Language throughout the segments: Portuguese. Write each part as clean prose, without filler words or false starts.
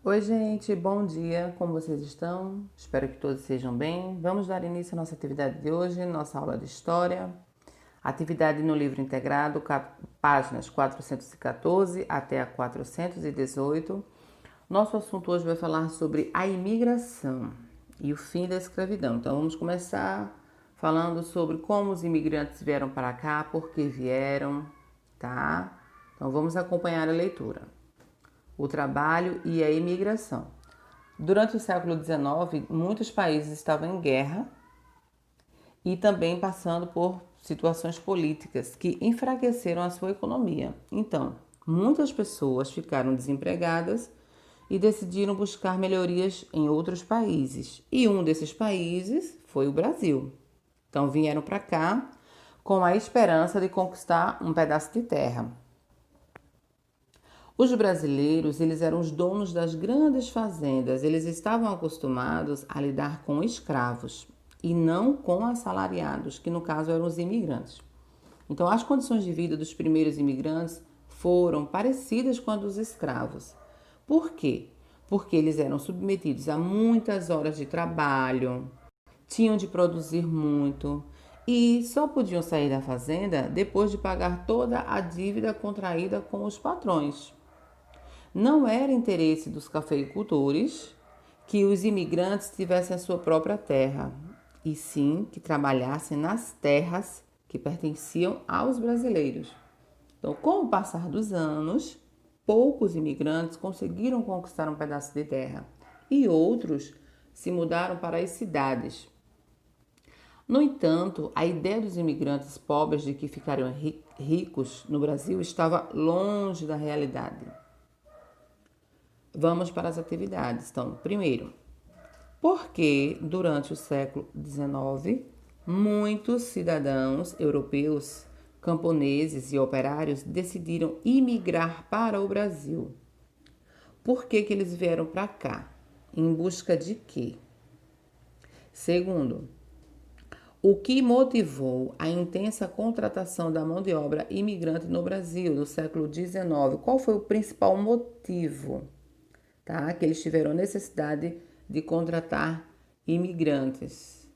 Oi, gente, bom dia, como vocês estão? Espero que todos sejam bem. Vamos dar início à nossa atividade de hoje, nossa aula de História. Atividade no livro integrado, páginas 414 até a 418. Nosso assunto hoje vai falar sobre a imigração e o fim da escravidão. Então, vamos começar falando sobre como os imigrantes vieram para cá, por que vieram, tá? Então, vamos acompanhar a leitura. O trabalho e a imigração. Durante o século XIX, muitos países estavam em guerra e também passando por situações políticas que enfraqueceram a sua economia. Então, muitas pessoas ficaram desempregadas e decidiram buscar melhorias em outros países. E um desses países foi o Brasil. Então, vieram para cá com a esperança de conquistar um pedaço de terra. Os brasileiros, eles eram os donos das grandes fazendas, eles estavam acostumados a lidar com escravos e não com assalariados, que no caso eram os imigrantes. Então, as condições de vida dos primeiros imigrantes foram parecidas com as dos escravos. Por quê? Porque eles eram submetidos a muitas horas de trabalho, tinham de produzir muito e só podiam sair da fazenda depois de pagar toda a dívida contraída com os patrões. Não era interesse dos cafeicultores que os imigrantes tivessem a sua própria terra, e sim que trabalhassem nas terras que pertenciam aos brasileiros. Então, com o passar dos anos, poucos imigrantes conseguiram conquistar um pedaço de terra e outros se mudaram para as cidades. No entanto, a ideia dos imigrantes pobres de que ficariam ricos no Brasil estava longe da realidade. Vamos para as atividades. Então, primeiro, por que durante o século XIX muitos cidadãos europeus, camponeses e operários decidiram imigrar para o Brasil? Por que eles vieram para cá? Em busca de quê? Segundo, o que motivou a intensa contratação da mão de obra imigrante no Brasil no século XIX? Qual foi o principal motivo? Tá? Que eles tiveram necessidade de contratar imigrantes.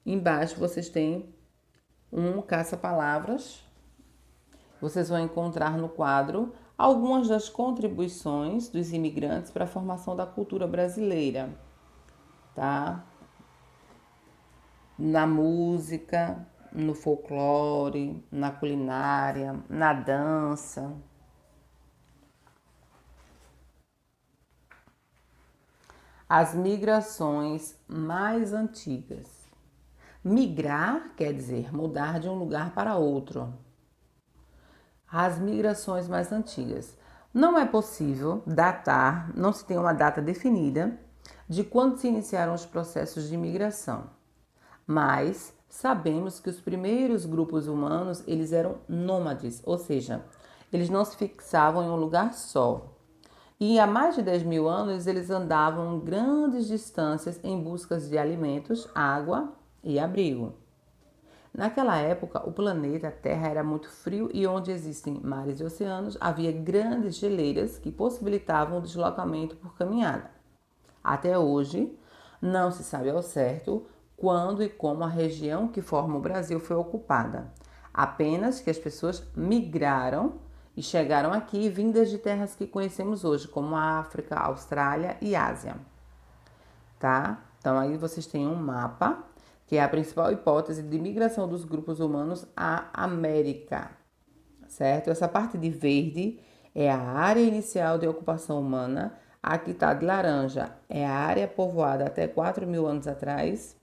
Embaixo vocês têm um caça-palavras. Vocês vão encontrar no quadro algumas das contribuições dos imigrantes para a formação da cultura brasileira, tá? Na música, no folclore, na culinária, na dança. As migrações mais antigas. Migrar quer dizer mudar de um lugar para outro. As migrações mais antigas. Não é possível datar, não se tem uma data definida de quando se iniciaram os processos de migração, mas sabemos que os primeiros grupos humanos eles eram nômades, ou seja, eles não se fixavam em um lugar só. E há mais de 10 mil anos eles andavam grandes distâncias em busca de alimentos, água e abrigo. Naquela época, o planeta Terra era muito frio e onde existem mares e oceanos, havia grandes geleiras que possibilitavam o deslocamento por caminhada. Até hoje, não se sabe ao certo quando e como a região que forma o Brasil foi ocupada. Apenas que as pessoas migraram e chegaram aqui vindas de terras que conhecemos hoje, como a África, a Austrália e Ásia. Tá? Então aí vocês têm um mapa, que é a principal hipótese de migração dos grupos humanos à América, certo? Essa parte de verde é a área inicial de ocupação humana, a que está de laranja é a área povoada até 4 mil anos atrás,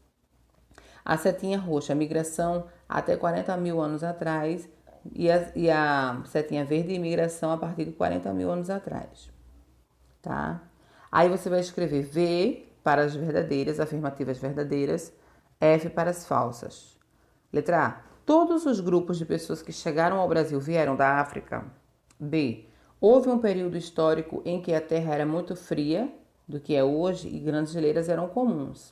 a setinha roxa, a migração até 40 mil anos atrás, e a setinha verde, imigração a partir de 40 mil anos atrás, tá? Aí você vai escrever V para as verdadeiras, afirmativas verdadeiras, F para as falsas. Letra A. Todos os grupos de pessoas que chegaram ao Brasil vieram da África? B. Houve um período histórico em que a Terra era muito fria do que é hoje e grandes geleiras eram comuns.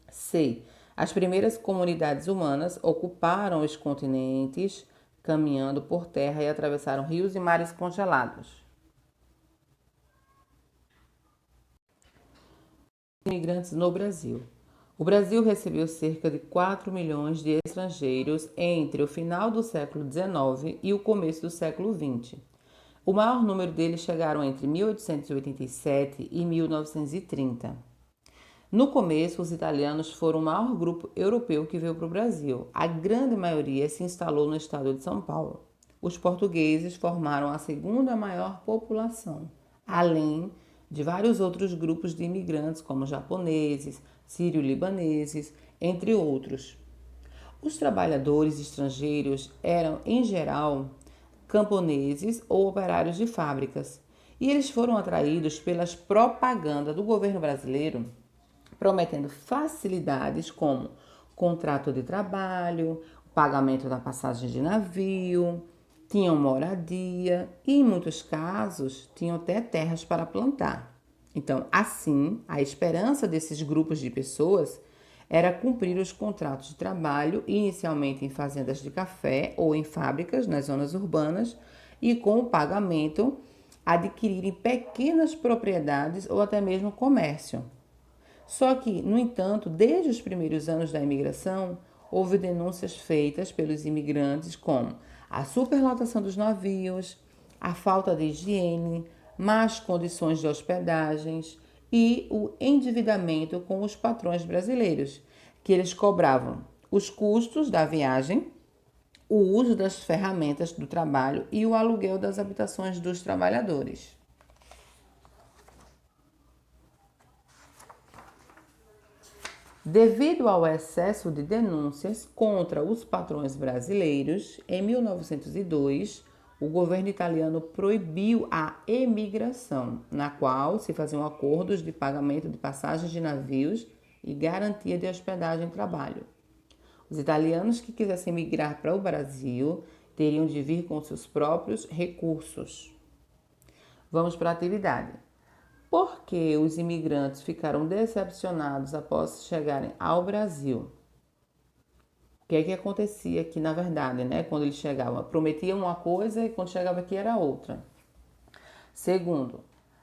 C. As primeiras comunidades humanas ocuparam os continentes, caminhando por terra e atravessaram rios e mares congelados. imigrantes no Brasil. O Brasil recebeu cerca de 4 milhões de estrangeiros entre o final do século XIX e o começo do século XX. O maior número deles chegaram entre 1887 e 1930. No começo, os italianos foram o maior grupo europeu que veio para o Brasil. A grande maioria se instalou no estado de São Paulo. Os portugueses formaram a segunda maior população, além de vários outros grupos de imigrantes, como japoneses, sírio-libaneses, entre outros. Os trabalhadores estrangeiros eram, em geral, camponeses ou operários de fábricas, e eles foram atraídos pelas propagandas do governo brasileiro, prometendo facilidades como contrato de trabalho, pagamento da passagem de navio, tinham moradia e, em muitos casos, tinham até terras para plantar. Então, assim, a esperança desses grupos de pessoas era cumprir os contratos de trabalho, inicialmente em fazendas de café ou em fábricas nas zonas urbanas, e com o pagamento adquirirem pequenas propriedades ou até mesmo comércio. Só que, no entanto, desde os primeiros anos da imigração, houve denúncias feitas pelos imigrantes como a superlotação dos navios, a falta de higiene, más condições de hospedagens e o endividamento com os patrões brasileiros, que eles cobravam os custos da viagem, o uso das ferramentas do trabalho e o aluguel das habitações dos trabalhadores. Devido ao excesso de denúncias contra os patrões brasileiros, em 1902, o governo italiano proibiu a emigração, na qual se faziam acordos de pagamento de passagens de navios e garantia de hospedagem e trabalho. Os italianos que quisessem migrar para o Brasil teriam de vir com seus próprios recursos. Vamos para a atividade. Por que os imigrantes ficaram decepcionados após chegarem ao Brasil? O que é que acontecia aqui na verdade, né? Quando eles chegavam, prometiam uma coisa e quando chegava aqui era outra. Segundo,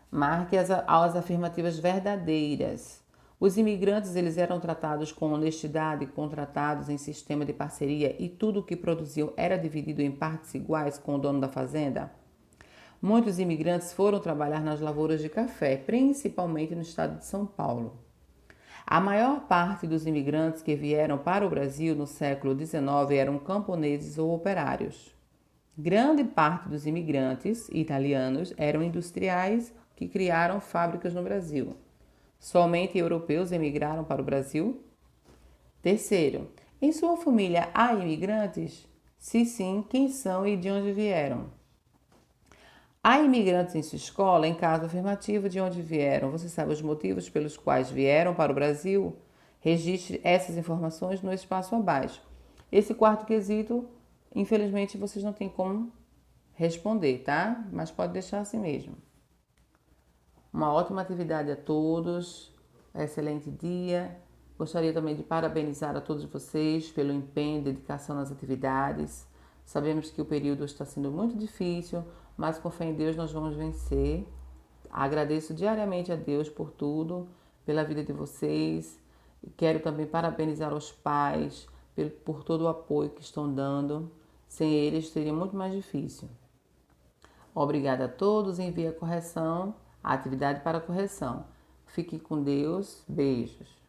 marque as afirmativas verdadeiras. Os imigrantes eles eram tratados com honestidade, contratados em sistema de parceria e tudo o que produziam era dividido em partes iguais com o dono da fazenda? Muitos imigrantes foram trabalhar nas lavouras de café, principalmente no estado de São Paulo. A maior parte dos imigrantes que vieram para o Brasil no século XIX eram camponeses ou operários. Grande parte dos imigrantes italianos eram industriais que criaram fábricas no Brasil. Somente europeus emigraram para o Brasil? Terceiro, em sua família há imigrantes? Se sim, quem são e de onde vieram? Há imigrantes em sua escola? Em caso afirmativo, de onde vieram? Você sabe os motivos pelos quais vieram para o Brasil? Registre essas informações no espaço abaixo. Esse quarto quesito, infelizmente, vocês não têm como responder, tá? Mas pode deixar assim mesmo. Uma ótima atividade a todos, excelente dia. Gostaria também de parabenizar a todos vocês pelo empenho e dedicação nas atividades. Sabemos que o período está sendo muito difícil, mas com fé em Deus nós vamos vencer. Agradeço diariamente a Deus por tudo, pela vida de vocês. Quero também parabenizar os pais por todo o apoio que estão dando. Sem eles seria muito mais difícil. Obrigada a todos. Envie a correção, a atividade para correção. Fique com Deus. Beijos.